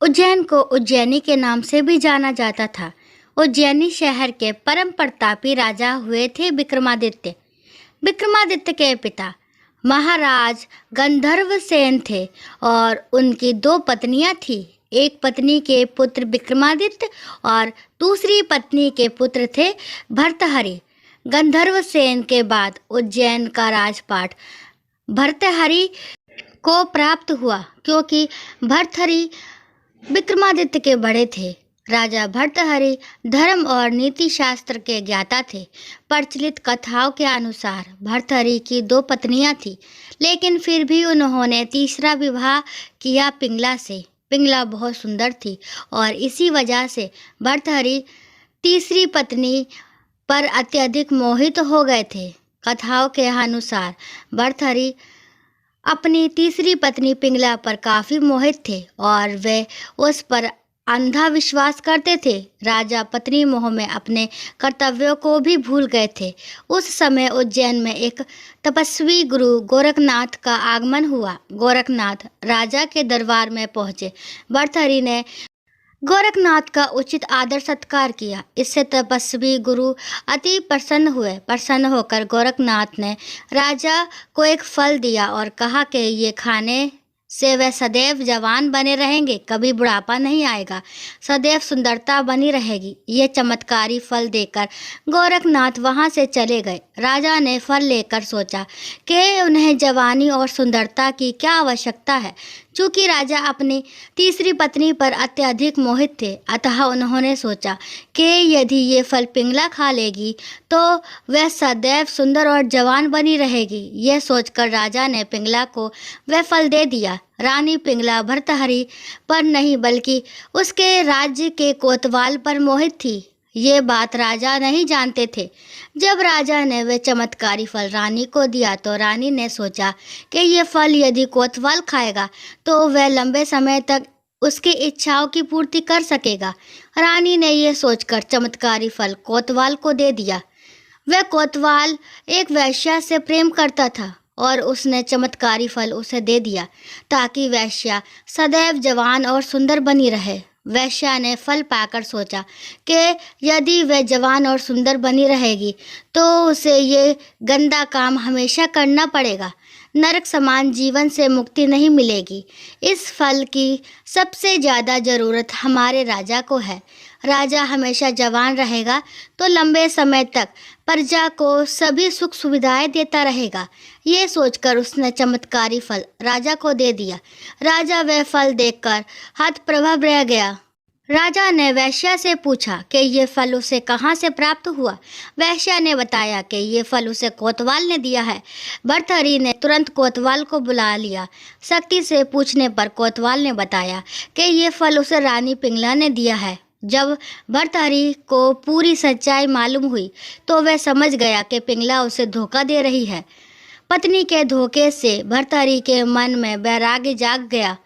उज्जैन को उज्जैनी के नाम से भी जाना जाता था। उज्जैनी शहर के परम प्रतापी राजा हुए थे विक्रमादित्य। विक्रमादित्य के पिता महाराज गंधर्वसेन थे और उनकी दो पत्नियां थीं। एक पत्नी के पुत्र विक्रमादित्य और दूसरी पत्नी के पुत्र थे भर्तहरि। गंधर्वसेन के बाद उज्जैन का राजपाट भर्तहरि को प्राप्त हुआ, क्योंकि भर्तहरि विक्रमादित्य के बड़े थे। राजा भर्तहरि धर्म और नीति शास्त्र के ज्ञाता थे। प्रचलित कथाओं के अनुसार भर्तहरि की दो पत्नियां थीं, लेकिन फिर भी उन्होंने तीसरा विवाह किया पिंगला से। पिंगला बहुत सुंदर थी और इसी वजह से भर्तहरि तीसरी पत्नी पर अत्यधिक मोहित हो गए थे। कथाओं के अनुसार भर्तहरि अपनी तीसरी पत्नी पिंगला पर काफी मोहित थे और वे उस पर अंधा विश्वास करते थे। राजा पत्नी मोह में अपने कर्तव्यों को भी भूल गए थे। उस समय उज्जैन में एक तपस्वी गुरु गोरखनाथ का आगमन हुआ। गोरखनाथ राजा के दरबार में पहुंचे। भर्तहरि ने गोरखनाथ का उचित आदर सत्कार किया। इससे तपस्वी गुरु अति प्रसन्न हुए। प्रसन्न होकर गोरखनाथ ने राजा को एक फल दिया और कहा कि ये खाने से वे सदैव जवान बने रहेंगे, कभी बुढ़ापा नहीं आएगा, सदैव सुंदरता बनी रहेगी। ये चमत्कारी फल देकर गोरखनाथ वहाँ से चले गए। राजा ने फल लेकर सोचा कि उन्हें जवानी और सुंदरता की क्या आवश्यकता है। चूंकि राजा अपनी तीसरी पत्नी पर अत्यधिक मोहित थे, अतः उन्होंने सोचा कि यदि ये फल पिंगला खा लेगी तो वह सदैव सुंदर और जवान बनी रहेगी। यह सोचकर राजा ने पिंगला को वह फल दे दिया। रानी पिंगला भर्तहरि पर नहीं बल्कि उसके राज्य के कोतवाल पर मोहित थी। ये बात राजा नहीं जानते थे। जब राजा ने वह चमत्कारी फल रानी को दिया तो रानी ने सोचा कि ये फल यदि कोतवाल खाएगा तो वह लंबे समय तक उसकी इच्छाओं की पूर्ति कर सकेगा। रानी ने यह सोचकर चमत्कारी फल कोतवाल को दे दिया। वह कोतवाल एक वैश्या से प्रेम करता था और उसने चमत्कारी फल उसे दे दिया ताकि वैश्या सदैव जवान और सुंदर बनी रहे। वैश्या ने फल पाकर सोचा कि यदि वह जवान और सुंदर बनी रहेगी तो उसे ये गंदा काम हमेशा करना पड़ेगा। नरक समान जीवन से मुक्ति नहीं मिलेगी। इस फल की सबसे ज़्यादा ज़रूरत हमारे राजा को है। राजा हमेशा जवान रहेगा तो लंबे समय तक प्रजा को सभी सुख सुविधाएं देता रहेगा। ये सोचकर उसने चमत्कारी फल राजा को दे दिया। राजा वह फल देखकर हतप्रभ रह गया। राजा ने वैश्या से पूछा कि ये फल उसे कहाँ से प्राप्त हुआ। वैश्या ने बताया कि ये फल उसे कोतवाल ने दिया है। भर्तहरि ने तुरंत कोतवाल को बुला लिया। सख्ती से पूछने पर कोतवाल ने बताया कि ये फल उसे रानी पिंगला ने दिया है। जब भर्तहरि को पूरी सच्चाई मालूम हुई तो वह समझ गया कि पिंगला उसे धोखा दे रही है। पत्नी के धोखे से भर्तहरि के मन में वैराग्य जाग गया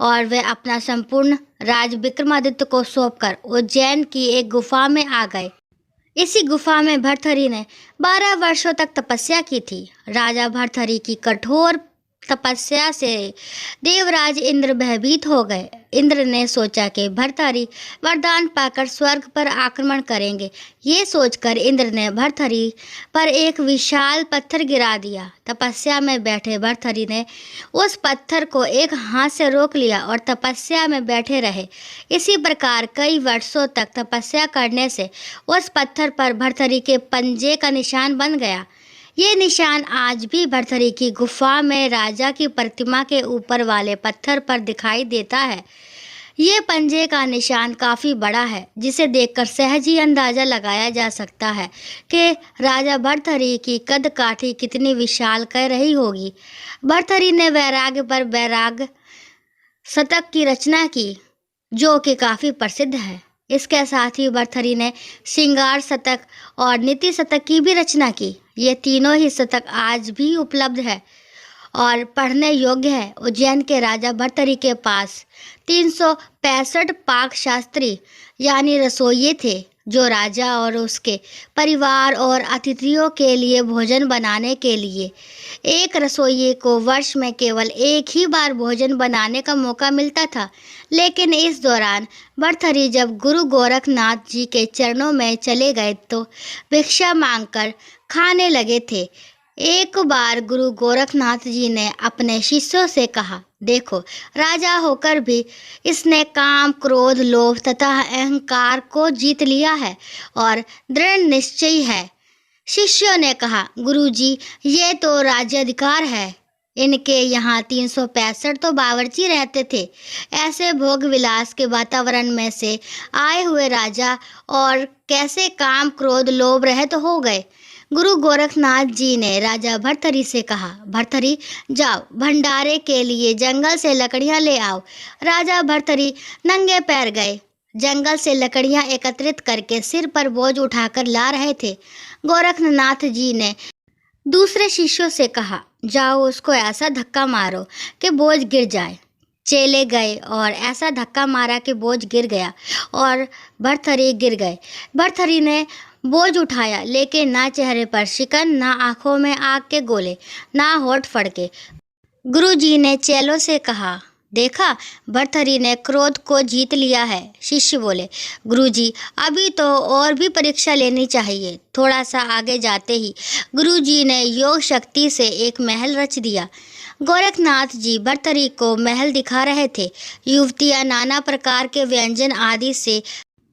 और वह अपना संपूर्ण राज विक्रमादित्य को सौंपकर उज्जैन की एक गुफा में आ गए। इसी गुफा में भर्तहरि ने 12 वर्षों तक तपस्या की थी। राजा भर्तहरि की कठोर तपस्या से देवराज इंद्र भयभीत हो गए। इंद्र ने सोचा कि भर्तहरि वरदान पाकर स्वर्ग पर आक्रमण करेंगे। ये सोचकर इंद्र ने भर्तहरि पर एक विशाल पत्थर गिरा दिया। तपस्या में बैठे भर्तहरि ने उस पत्थर को एक हाथ से रोक लिया और तपस्या में बैठे रहे। इसी प्रकार कई वर्षों तक तपस्या करने से उस पत्थर पर भर्तहरि के पंजे का निशान बन गया। ये निशान आज भी भर्तहरि की गुफा में राजा की प्रतिमा के ऊपर वाले पत्थर पर दिखाई देता है। ये पंजे का निशान काफ़ी बड़ा है, जिसे देखकर सहज ही अंदाज़ा लगाया जा सकता है कि राजा भर्तहरि की कद काठी कितनी विशाल कह रही होगी। भर्तहरि ने वैराग्य पर वैराग्य शतक की रचना की, जो कि काफ़ी प्रसिद्ध है। इसके साथ ही भर्तहरि ने श्रृंगार शतक और नीति शतक की भी रचना की। ये तीनों ही शतक आज भी उपलब्ध है और पढ़ने योग्य है। उज्जैन के राजा भर्तहरि के पास 365 पाक शास्त्री यानी रसोइये थे, जो राजा और उसके परिवार और अतिथियों के लिए भोजन बनाने के लिए एक रसोइये को वर्ष में केवल एक ही बार भोजन बनाने का मौका मिलता था। लेकिन इस दौरान भर्तृहरि जब गुरु गोरखनाथ जी के चरणों में चले गए तो भिक्षा मांगकर खाने लगे थे। एक बार गुरु गोरखनाथ जी ने अपने शिष्यों से कहा, देखो, राजा होकर भी इसने काम, क्रोध, लोभ तथा अहंकार को जीत लिया है और दृढ़ निश्चय है। शिष्यों ने कहा, गुरुजी, ये तो राज्याधिकार है। इनके यहाँ 365 तो बावर्ची रहते थे। ऐसे भोग विलास के वातावरण में से आए हुए राजा और कैसे काम, क्रोध, लोभ रहित हो गए। गुरु गोरखनाथ जी ने राजा भर्तृहरि से कहा, भर्तृहरि, जाओ भंडारे के लिए जंगल से लकड़ियां ले आओ। राजा भर्तृहरि नंगे पैर गए। जंगल से लकड़ियां एकत्रित करके सिर पर बोझ उठाकर ला रहे थे। गोरखनाथ जी ने दूसरे शिष्यों से कहा, जाओ उसको ऐसा धक्का मारो कि बोझ गिर जाए। चेले गए और ऐसा धक्का मारा कि बोझ गिर गया और भर्तृहरि गिर गए। भर्तृहरि ने बोझ उठाया, लेकिन ना चेहरे पर शिकन, ना आंखों में आग के गोले, ना होठ फड़के। गुरुजी ने चेलों से कहा, देखा, भर्तृहरि ने क्रोध को जीत लिया है। शिष्य बोले, गुरुजी, अभी तो और भी परीक्षा लेनी चाहिए। थोड़ा सा आगे जाते ही गुरुजी ने योग शक्ति से एक महल रच दिया। गोरखनाथ जी भर्तृहरि को महल दिखा रहे थे। युवतियां नाना प्रकार के व्यंजन आदि से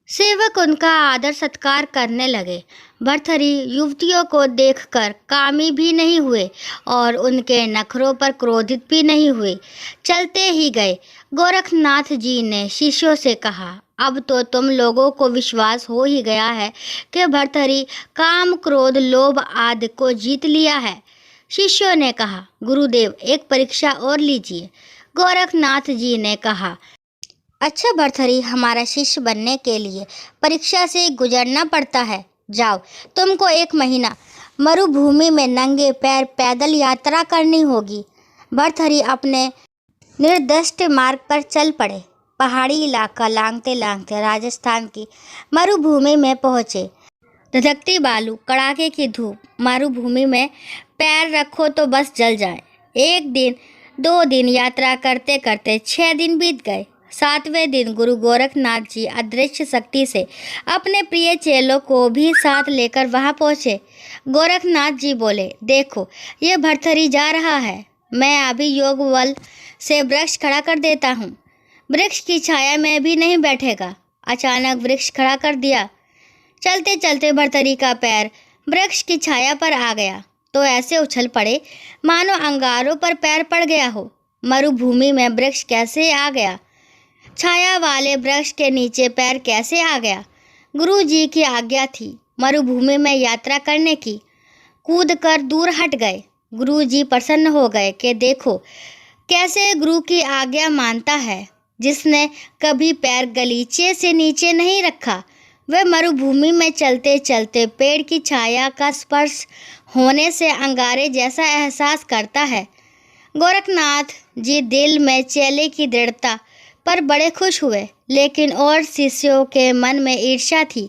सेवक उनका आदर सत्कार करने लगे। भर्तृहरि युवतियों को देखकर कामी भी नहीं हुए और उनके नखरों पर क्रोधित भी नहीं हुए। चलते ही गए। गोरखनाथ जी ने शिष्यों से कहा, अब तो तुम लोगों को विश्वास हो ही गया है कि भर्तृहरि काम, क्रोध, लोभ आदि को जीत लिया है। शिष्यों ने कहा, गुरुदेव, एक परीक्षा और लीजिए। गोरखनाथ जी ने कहा, अच्छा भर्तृहरि, हमारा शिष्य बनने के लिए परीक्षा से गुजरना पड़ता है। जाओ, तुमको 1 महीना मरुभूमि में नंगे पैर पैदल यात्रा करनी होगी। भर्तृहरि अपने निर्दिष्ट मार्ग पर चल पड़े। पहाड़ी इलाका लांघते लांघते राजस्थान की मरुभूमि में पहुँचे। धधकती बालू, कड़ाके की धूप, मरुभूमि में पैर रखो तो बस जल जाए। 1 दिन, 2 दिन यात्रा करते करते 6 दिन बीत गए। 7वें दिन गुरु गोरखनाथ जी अदृश्य शक्ति से अपने प्रिय चेलों को भी साथ लेकर वहां पहुंचे। गोरखनाथ जी बोले, देखो, ये भर्तृहरि जा रहा है। मैं अभी योग बल से वृक्ष खड़ा कर देता हूँ। वृक्ष की छाया में भी नहीं बैठेगा। अचानक वृक्ष खड़ा कर दिया। चलते चलते भर्तृहरि का पैर वृक्ष की छाया पर आ गया तो ऐसे उछल पड़े मानो अंगारों पर पैर पड़ गया हो। मरुभूमि में वृक्ष कैसे आ गया? छाया वाले वृक्ष के नीचे पैर कैसे आ गया? गुरु जी की आज्ञा थी मरुभूमि में यात्रा करने की। कूदकर दूर हट गए। गुरु जी प्रसन्न हो गए कि देखो कैसे गुरु की आज्ञा मानता है। जिसने कभी पैर गलीचे से नीचे नहीं रखा, वह मरुभूमि में चलते चलते पेड़ की छाया का स्पर्श होने से अंगारे जैसा एहसास करता है। गोरखनाथ जी दिल में चेले की दृढ़ता पर बड़े खुश हुए, लेकिन और शिष्यों के मन में ईर्ष्या थी।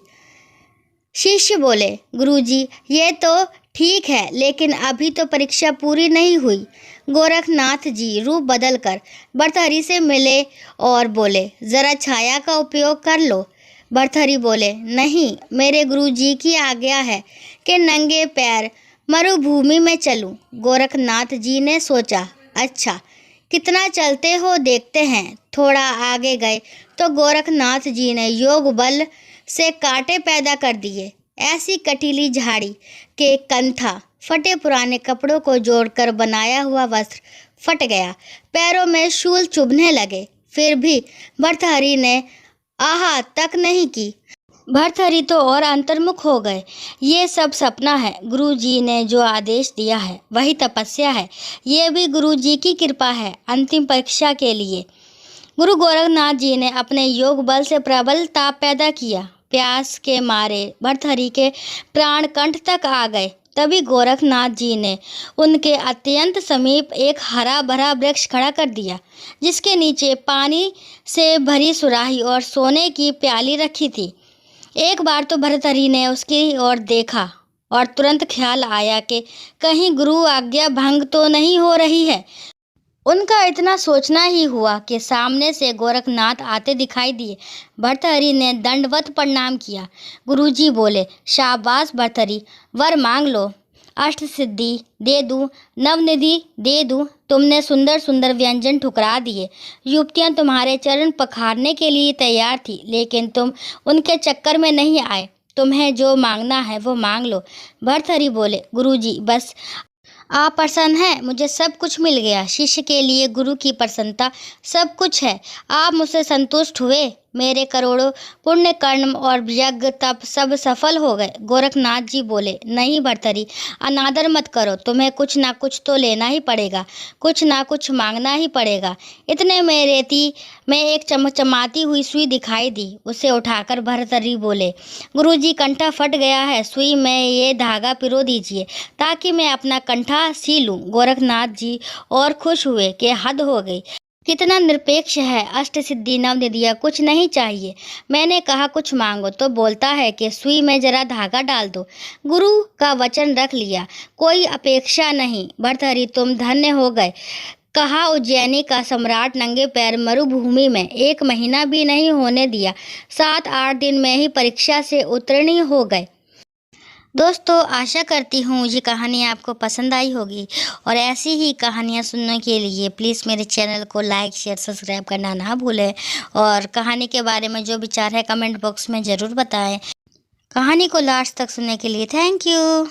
शिष्य बोले, गुरुजी, ये तो ठीक है, लेकिन अभी तो परीक्षा पूरी नहीं हुई। गोरखनाथ जी रूप बदलकर भर्तृहरि से मिले और बोले, जरा छाया का उपयोग कर लो। भर्तृहरि बोले, नहीं, मेरे गुरुजी की आज्ञा है कि नंगे पैर मरुभूमि में चलूं। गोरखनाथ जी ने सोचा, अच्छा, कितना चलते हो देखते हैं। थोड़ा आगे गए तो गोरखनाथ जी ने योग बल से कांटे पैदा कर दिए। ऐसी कटीली झाड़ी के कंथा फटे पुराने कपड़ों को जोड़कर बनाया हुआ वस्त्र फट गया। पैरों में शूल चुभने लगे। फिर भी भर्तृहरि ने आहा तक नहीं की। भर्तृहरि तो और अंतर्मुख हो गए। ये सब सपना है। गुरु जी ने जो आदेश दिया है वही तपस्या है। ये भी गुरु जी की कृपा है। अंतिम परीक्षा के लिए गुरु गोरखनाथ जी ने अपने योग बल से प्रबल ताप पैदा किया। प्यास के मारे भर्तृहरि के प्राण कंठ तक आ गए। तभी गोरखनाथ जी ने उनके अत्यंत समीप एक हरा भरा वृक्ष खड़ा कर दिया, जिसके नीचे पानी से भरी सुराही और सोने की प्याली रखी थी। एक बार तो भर्तृहरि ने उसकी ओर देखा और तुरंत ख्याल आया कि कहीं गुरु आज्ञा भंग तो नहीं हो रही है। उनका इतना सोचना ही हुआ कि सामने से गोरखनाथ आते दिखाई दिए। भर्तृहरि ने दंडवत प्रणाम किया। गुरुजी बोले, शाबाश भर्तृहरि, वर मांग लो, अष्ट सिद्धि दे दूं, नवनिधि दे दूं। तुमने सुंदर सुंदर व्यंजन ठुकरा दिए। युवतियां तुम्हारे चरण पखारने के लिए तैयार थी, लेकिन तुम उनके चक्कर में नहीं आए। तुम्हें जो मांगना है वो मांग लो। भर्तृहरि बोले, गुरुजी बस आप प्रसन्न हैं, मुझे सब कुछ मिल गया। शिष्य के लिए गुरु की प्रसन्नता सब कुछ है। आप मुझसे संतुष्ट हुए। मेरे करोड़ों पुण्य कर्म और यज्ञ तप सब सफल हो गए। गोरखनाथ जी बोले, नहीं भर्तृहरि, अनादर मत करो, तुम्हें कुछ ना कुछ तो लेना ही पड़ेगा, कुछ ना कुछ मांगना ही पड़ेगा। इतने में रेती में एक चमचमाती हुई सुई दिखाई दी। उसे उठाकर भर्तृहरि बोले, गुरुजी कंठा फट गया है, सुई में ये धागा पिरो दीजिए ताकि मैं अपना कंठा सी लूं। गोरखनाथ जी और खुश हुए कि हद हो गई, कितना निरपेक्ष है। अष्ट सिद्धि नवनिधियां कुछ नहीं चाहिए। मैंने कहा कुछ मांगो तो बोलता है कि सुई में जरा धागा डाल दो। गुरु का वचन रख लिया, कोई अपेक्षा नहीं। भर्तृहरि तुम धन्य हो गए। कहा उज्जैनी का सम्राट नंगे पैर मरुभूमि में 1 महीना भी नहीं होने दिया, 7-8 दिन में ही परीक्षा से उत्तीर्ण हो गए। दोस्तों, आशा करती हूँ ये कहानी आपको पसंद आई होगी और ऐसी ही कहानियाँ सुनने के लिए प्लीज़ मेरे चैनल को लाइक शेयर सब्सक्राइब करना ना भूलें और कहानी के बारे में जो विचार है कमेंट बॉक्स में ज़रूर बताएं। कहानी को लास्ट तक सुनने के लिए थैंक यू।